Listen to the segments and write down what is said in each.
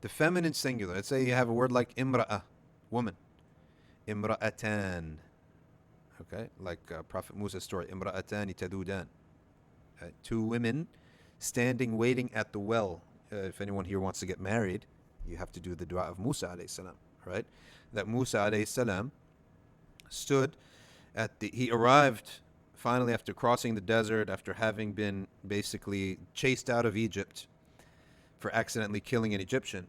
The feminine singular. Let's say you have a word like imra'ah, woman. Imra'atan. Okay, like Prophet Musa's story. Imra'atani tadudan. Two women standing waiting at the well. If anyone here wants to get married, you have to do the dua of Musa alayhi salam, right? That Musa alayhi salam stood he arrived finally after crossing the desert, after having been basically chased out of Egypt for accidentally killing an Egyptian.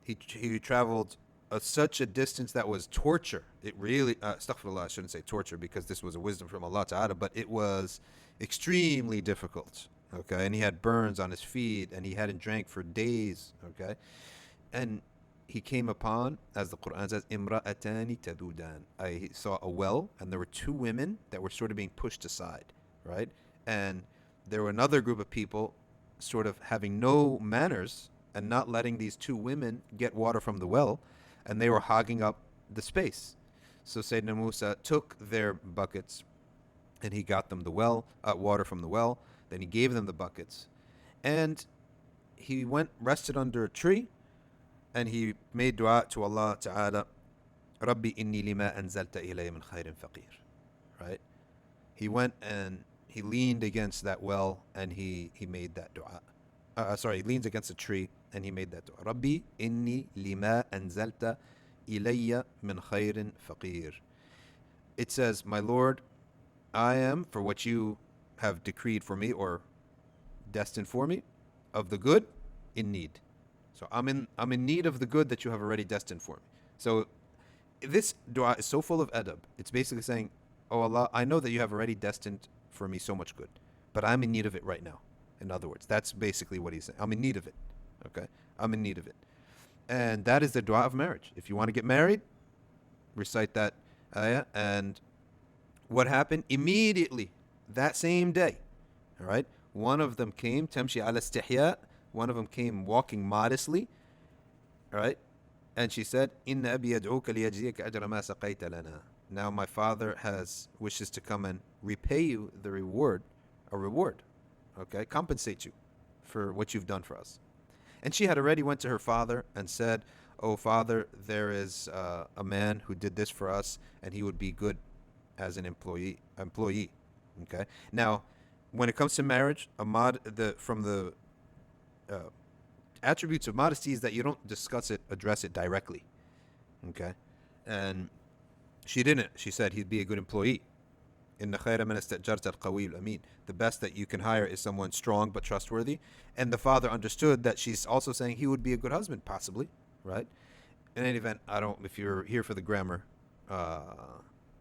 He traveled such a distance that was torture. It really, astaghfirullah, I shouldn't say torture because this was a wisdom from Allah Ta'ala, but it was extremely difficult. Okay, and he had burns on his feet, and he hadn't drank for days. Okay, and he came upon, as the Quran says, imra'atani tadudan. I saw a well, and there were two women that were sort of being pushed aside, right? And there were another group of people sort of having no manners and not letting these two women get water from the well, and they were hogging up the space. So Sayyidina Musa took their buckets, and he got them the water from the well. Then he gave them the buckets, and he went, rested under a tree, and he made dua to Allah Ta'ala, Rabbi inni lima anzalta ilayya min khairin faqir. Right? He went and he leaned against that well, and he made that dua. He leans against a tree, and he made that dua. Rabbi inni lima anzalta ilayya min khairin faqir. It says, my Lord, I am for what you have decreed for me or destined for me of the good in need. So I'm in need of the good that you have already destined for me. So this dua is so full of adab. It's basically saying, oh Allah, I know that you have already destined for me so much good, but I'm in need of it right now. In other words, that's basically what he's saying. I'm in need of it. Okay? I'm in need of it. And that is the dua of marriage. If you want to get married, recite that ayah. And what happened? Immediately, that same day, all right, one of them came, tamshi ala istihya, one of them came walking modestly, all right, and she said, Inna abi yad'uka liyajziyaka ajra ma saqayta lana. Now my father wishes to come and repay you the reward, okay, compensate you for what you've done for us. And she had already went to her father and said, oh father, there is a man who did this for us, and he would be good as an employee. Okay. Now, when it comes to marriage, from the attributes of modesty is that you don't address it directly. Okay. And she didn't. She said he'd be a good employee. Inna khayra man istajarta al-qawi al-amin. The best that you can hire is someone strong but trustworthy. And the father understood that she's also saying he would be a good husband, possibly, right? In any event, if you're here for the grammar,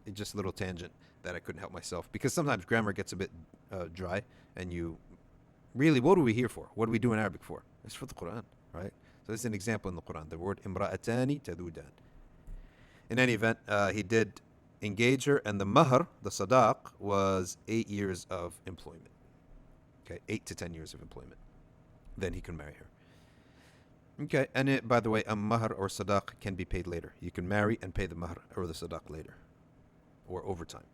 it's just a little tangent that I couldn't help myself, because sometimes grammar gets a bit dry, and what are we here for? What do we do in Arabic for? It's for the Quran, right? So this is an example in the Quran, the word imra'atani tadudan. In any event, he did engage her, and the mahr, the sadaq, was 8 years of employment. Okay, 8 to 10 years of employment. Then he can marry her. Okay, and by the way, a mahr or sadaq can be paid later. You can marry and pay the mahr or the sadaq later, or over time.